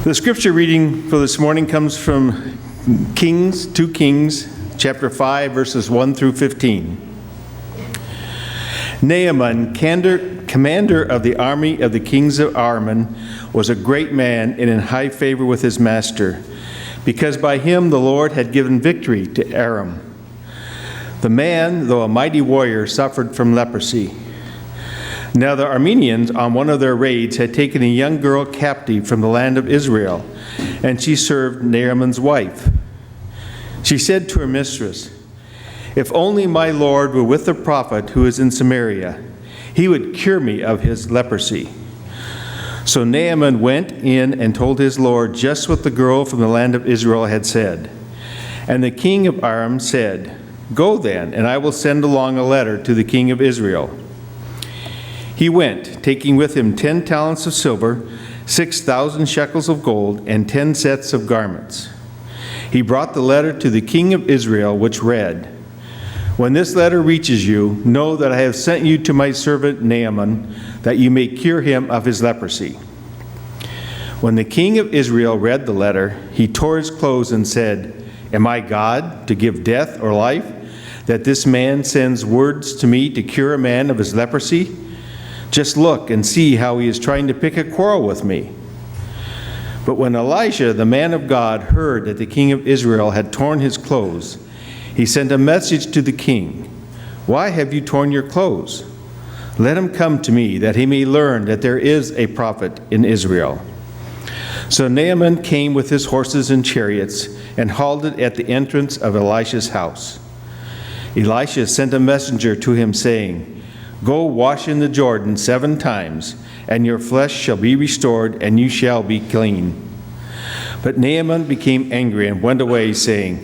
The scripture reading for this morning comes from 2 Kings, chapter 5, verses 1 through 15. Naaman, commander of the army of the kings of Aram, was a great man and in high favor with his master, because by him the Lord had given victory to Aram. The man, though a mighty warrior, suffered from leprosy. Now the Arameans, on one of their raids, had taken a young girl captive from the land of Israel, and she served Naaman's wife. She said to her mistress, "If only my Lord were with the prophet who is in Samaria, he would cure me of his leprosy." So Naaman went in and told his Lord just what the girl from the land of Israel had said. And the king of Aram said, "Go then, and I will send along a letter to the king of Israel." He went, taking with him 10 talents of silver, 6,000 shekels of gold, and 10 sets of garments. He brought the letter to the king of Israel, which read, "When this letter reaches you, know that I have sent you to my servant Naaman, that you may cure him of his leprosy." When the king of Israel read the letter, he tore his clothes and said, "Am I God, to give death or life, that this man sends words to me to cure a man of his leprosy? Just look and see how he is trying to pick a quarrel with me." But when Elisha, the man of God, heard that the king of Israel had torn his clothes, he sent a message to the king, "Why have you torn your clothes? Let him come to me, that he may learn that there is a prophet in Israel." So Naaman came with his horses and chariots and halted at the entrance of Elisha's house. Elisha sent a messenger to him, saying, "Go wash in the Jordan 7 times, and your flesh shall be restored, and you shall be clean." But Naaman became angry and went away, saying,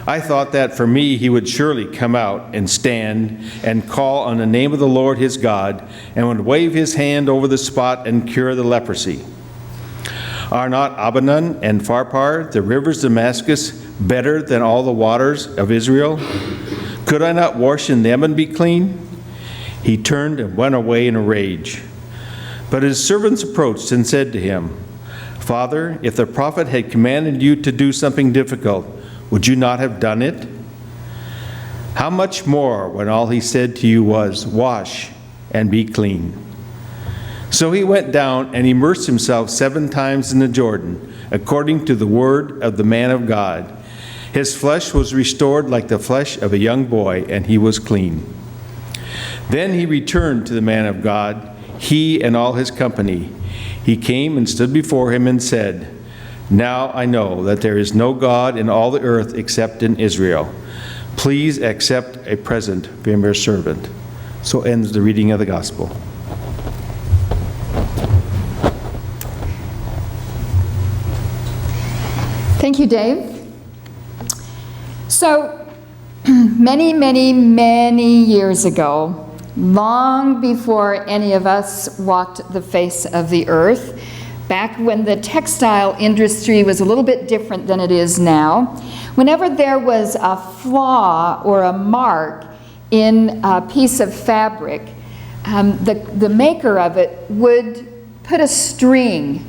"I thought that for me he would surely come out and stand and call on the name of the Lord his God, and would wave his hand over the spot and cure the leprosy. Are not Abaddon and Pharpar, the rivers of Damascus, better than all the waters of Israel? Could I not wash in them and be clean?" He turned and went away in a rage. But his servants approached and said to him, "Father, if the prophet had commanded you to do something difficult, would you not have done it? How much more when all he said to you was, 'Wash and be clean'?" So he went down and immersed himself 7 times in the Jordan, according to the word of the man of God. His flesh was restored like the flesh of a young boy, and he was clean. Then he returned to the man of God, he and all his company. He came and stood before him and said, "Now I know that there is no God in all the earth except in Israel. Please accept a present from your servant." So ends the reading of the gospel. Thank you, Dave. So, many, many, many years ago, long before any of us walked the face of the earth, back when the textile industry was a little bit different than it is now, whenever there was a flaw or a mark in a piece of fabric, the maker of it would put a string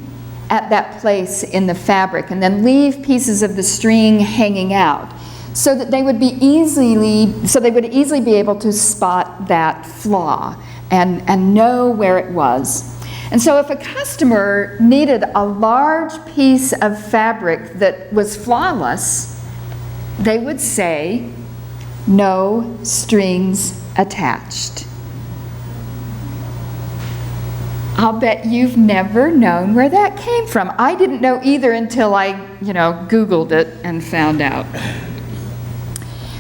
at that place in the fabric and then leave pieces of the string hanging out, so that they would easily be able to spot that flaw and know where it was. And so if a customer needed a large piece of fabric that was flawless, they would say, "No strings attached." I'll bet you've never known where that came from. I didn't know either until I, Googled it and found out.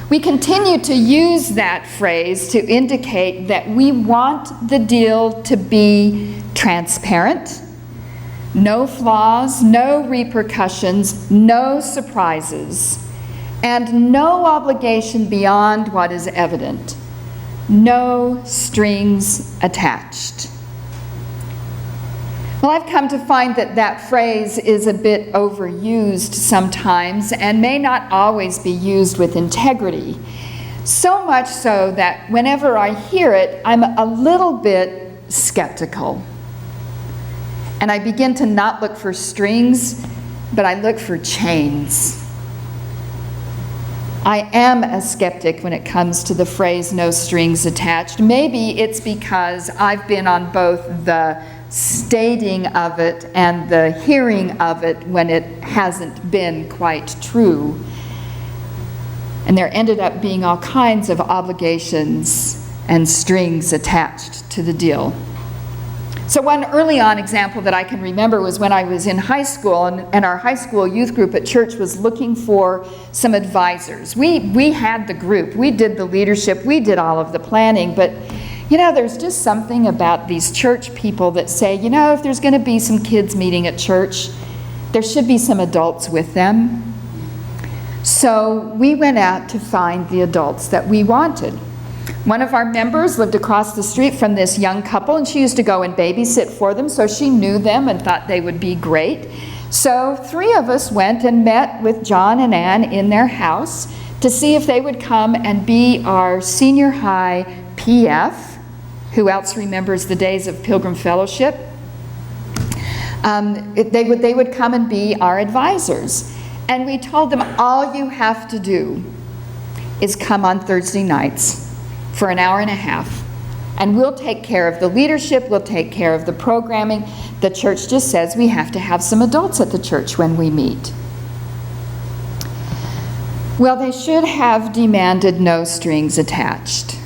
We continue to use that phrase to indicate that we want the deal to be transparent, no flaws, no repercussions, no surprises, and no obligation beyond what is evident. No strings attached. Well, I've come to find that phrase is a bit overused sometimes and may not always be used with integrity. So much so that whenever I hear it, I'm a little bit skeptical. And I begin to not look for strings but I look for chains. I am a skeptic when it comes to the phrase "no strings attached." Maybe it's because I've been on both the stating of it and the hearing of it when it hasn't been quite true. And there ended up being all kinds of obligations and strings attached to the deal. So one early on example that I can remember was when I was in high school, and our high school youth group at church was looking for some advisors. We had the group, we did the leadership, we did all of the planning, but there's just something about these church people that say, if there's going to be some kids meeting at church, there should be some adults with them. So we went out to find the adults that we wanted. One of our members lived across the street from this young couple, and she used to go and babysit for them, so she knew them and thought they would be great. So 3 of us went and met with John and Ann in their house to see if they would come and be our senior high PF. Who else remembers the days of Pilgrim Fellowship? They would come and be our advisors. And we told them, all you have to do is come on Thursday nights for an hour and a half. And we'll take care of the leadership, we'll take care of the programming. The church just says we have to have some adults at the church when we meet. Well, they should have demanded no strings attached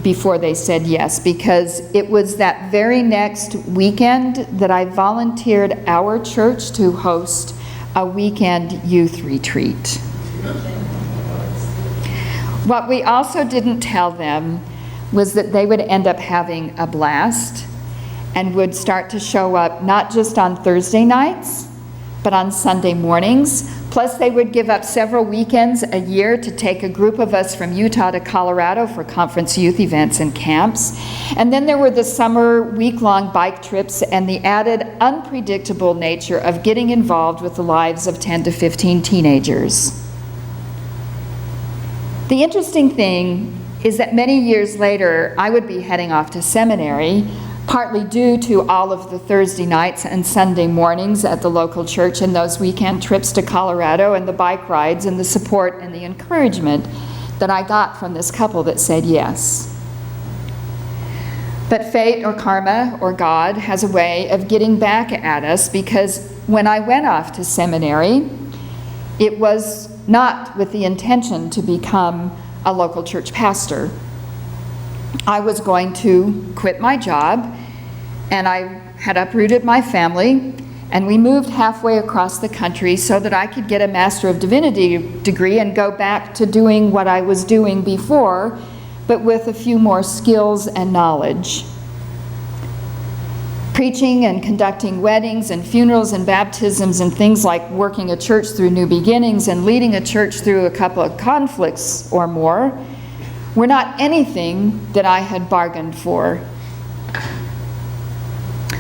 before they said yes, because it was that very next weekend that I volunteered our church to host a weekend youth retreat. What we also didn't tell them was that they would end up having a blast and would start to show up not just on Thursday nights, but on Sunday mornings. Plus, they would give up several weekends a year to take a group of us from Utah to Colorado for conference youth events and camps. And then there were the summer week-long bike trips and the added unpredictable nature of getting involved with the lives of 10 to 15 teenagers. The interesting thing is that many years later, I would be heading off to seminary, partly due to all of the Thursday nights and Sunday mornings at the local church and those weekend trips to Colorado and the bike rides and the support and the encouragement that I got from this couple that said yes. But fate or karma or God has a way of getting back at us, because when I went off to seminary, it was not with the intention to become a local church pastor. I was going to quit my job, and I had uprooted my family, and we moved halfway across the country so that I could get a Master of Divinity degree and go back to doing what I was doing before, but with a few more skills and knowledge. Preaching and conducting weddings and funerals and baptisms and things like working a church through new beginnings and leading a church through a couple of conflicts or more were not anything that I had bargained for.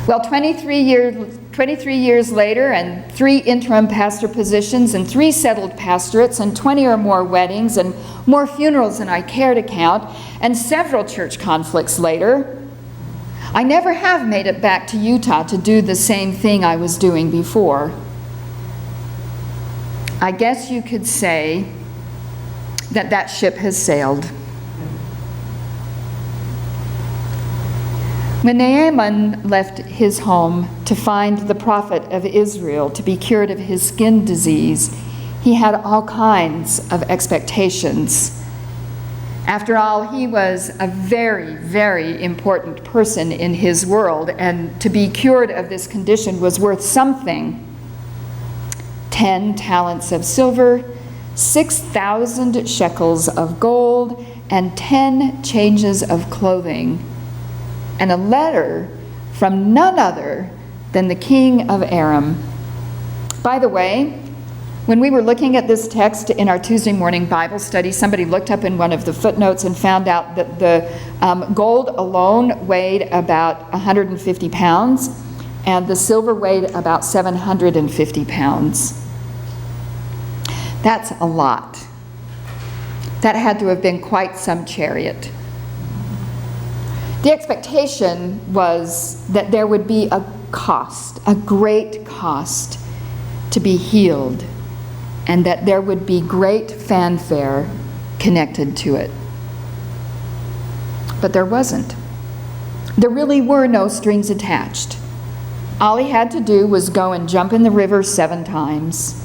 Well, 23 years later, and 3 interim pastor positions and 3 settled pastorates and 20 or more weddings and more funerals than I care to count, and several church conflicts later, I never have made it back to Utah to do the same thing I was doing before. I guess you could say that that ship has sailed. When Naaman left his home to find the prophet of Israel to be cured of his skin disease, he had all kinds of expectations. After all, he was a very, very important person in his world, and to be cured of this condition was worth something. 10 talents of silver, 6,000 shekels of gold, and 10 changes of clothing, and a letter from none other than the king of Aram. By the way, when we were looking at this text in our Tuesday morning Bible study, somebody looked up in one of the footnotes and found out that the gold alone weighed about 150 pounds, and the silver weighed about 750 pounds. That's a lot. That had to have been quite some chariot. The expectation was that there would be a cost, a great cost, to be healed, and that there would be great fanfare connected to it. But there wasn't. There really were no strings attached. All he had to do was go and jump in the river 7 times.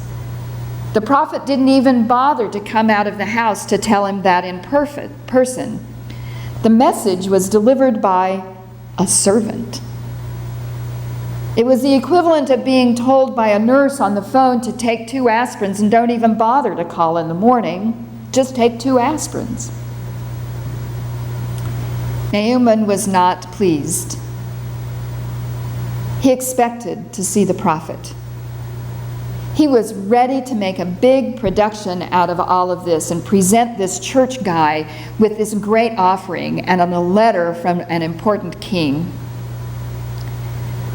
The prophet didn't even bother to come out of the house to tell him that in person. The message was delivered by a servant. It was the equivalent of being told by a nurse on the phone to take 2 aspirins and don't even bother to call in the morning. Just take 2 aspirins. Naaman was not pleased. He expected to see the prophet. He was ready to make a big production out of all of this and present this church guy with this great offering and a letter from an important king.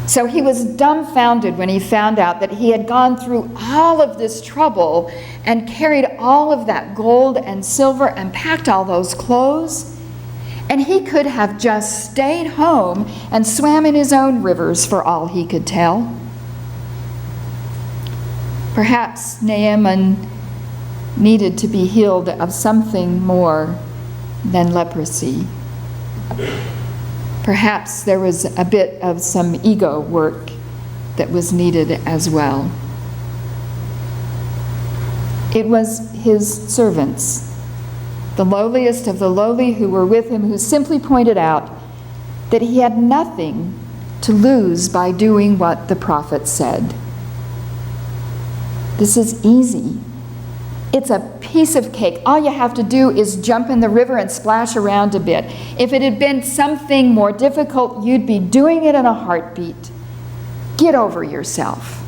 So he was dumbfounded when he found out that he had gone through all of this trouble and carried all of that gold and silver and packed all those clothes, and he could have just stayed home and swam in his own rivers for all he could tell. Perhaps Naaman needed to be healed of something more than leprosy. Perhaps there was a bit of some ego work that was needed as well. It was his servants, the lowliest of the lowly who were with him, who simply pointed out that he had nothing to lose by doing what the prophet said. This is easy. It's a piece of cake. All you have to do is jump in the river and splash around a bit. If it had been something more difficult, you'd be doing it in a heartbeat. Get over yourself.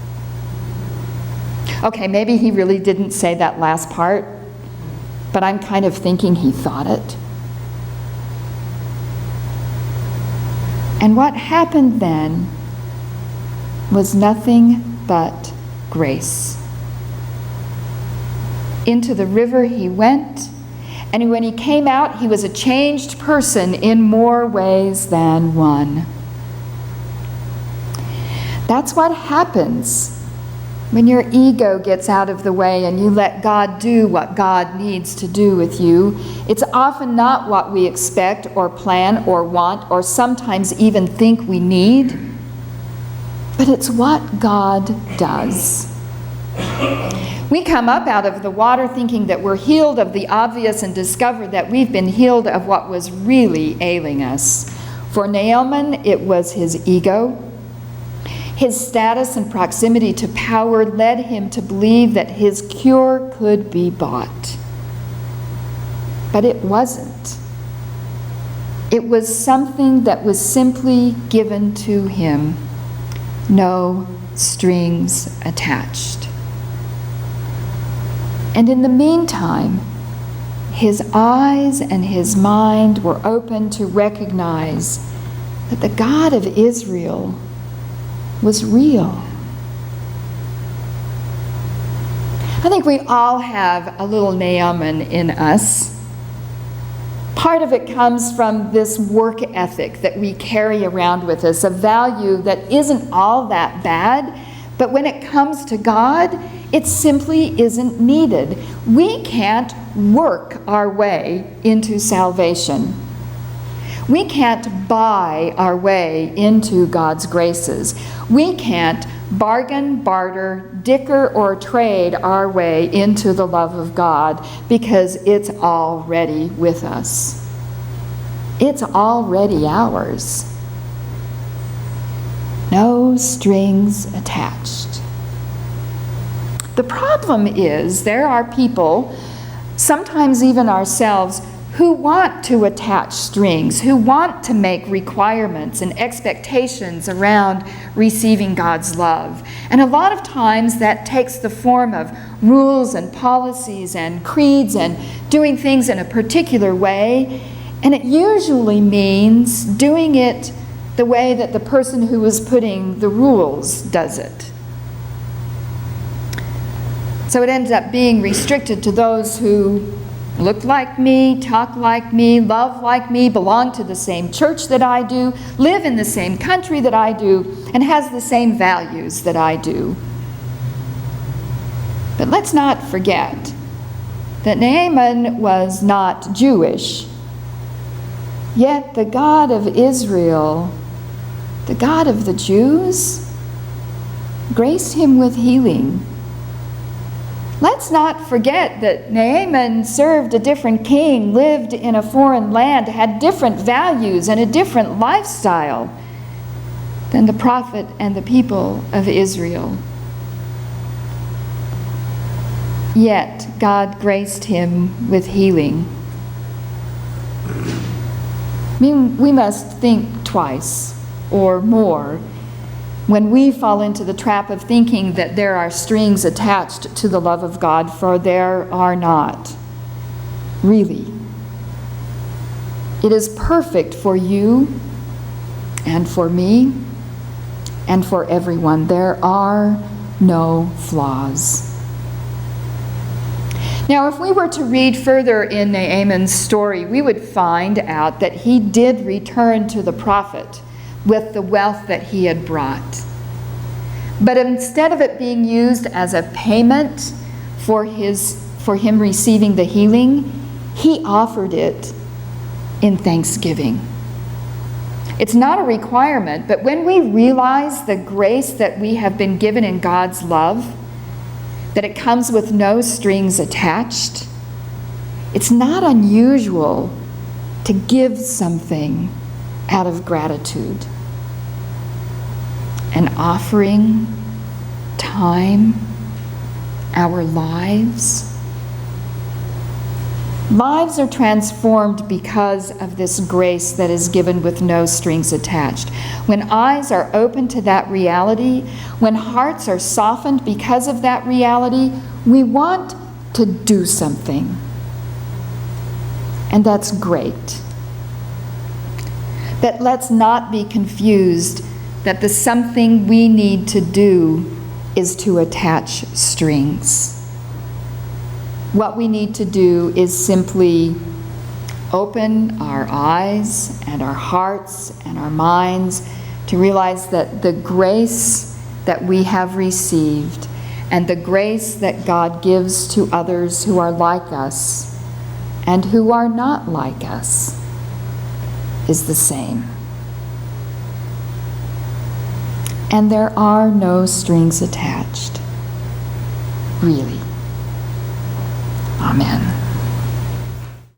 Okay, maybe he really didn't say that last part, but I'm kind of thinking he thought it. And what happened then was nothing but grace. Into the river he went, and when he came out, he was a changed person in more ways than one. That's what happens when your ego gets out of the way and you let God do what God needs to do with you. It's often not what we expect or plan or want or sometimes even think we need, but it's what God does. We come up out of the water thinking that we're healed of the obvious and discover that we've been healed of what was really ailing us. For Naaman, it was his ego. His status and proximity to power led him to believe that his cure could be bought. But it wasn't. It was something that was simply given to him, no strings attached. And in the meantime, his eyes and his mind were open to recognize that the God of Israel was real. I think we all have a little Naaman in us. Part of it comes from this work ethic that we carry around with us, a value that isn't all that bad, but when it comes to God, it simply isn't needed. We can't work our way into salvation. We can't buy our way into God's graces. We can't bargain, barter, dicker, or trade our way into the love of God because it's already with us. It's already ours. No strings attached. The problem is there are people, sometimes even ourselves, who want to attach strings, who want to make requirements and expectations around receiving God's love. And a lot of times that takes the form of rules and policies and creeds and doing things in a particular way. And it usually means doing it the way that the person who is putting the rules does it. So it ends up being restricted to those who look like me, talk like me, love like me, belong to the same church that I do, live in the same country that I do, and has the same values that I do. But let's not forget that Naaman was not Jewish, yet the God of Israel, the God of the Jews, graced him with healing. Let's not forget that Naaman served a different king, lived in a foreign land, had different values and a different lifestyle than the prophet and the people of Israel. Yet God graced him with healing. I mean, we must think twice or more when we fall into the trap of thinking that there are strings attached to the love of God, for there are not. Really. It is perfect for you and for me and for everyone. There are no flaws. Now, if we were to read further in Naaman's story, we would find out that he did return to the prophet with the wealth that he had brought. But instead of it being used as a payment for him receiving the healing, he offered it in thanksgiving. It's not a requirement, but when we realize the grace that we have been given in God's love, that it comes with no strings attached, it's not unusual to give something out of gratitude. An offering, time, our lives. Lives are transformed because of this grace that is given with no strings attached. When eyes are open to that reality, when hearts are softened because of that reality, we want to do something. And that's great. But let's not be confused that the something we need to do is to attach strings. What we need to do is simply open our eyes and our hearts and our minds to realize that the grace that we have received and the grace that God gives to others who are like us and who are not like us is the same. And there are no strings attached. Really. Amen.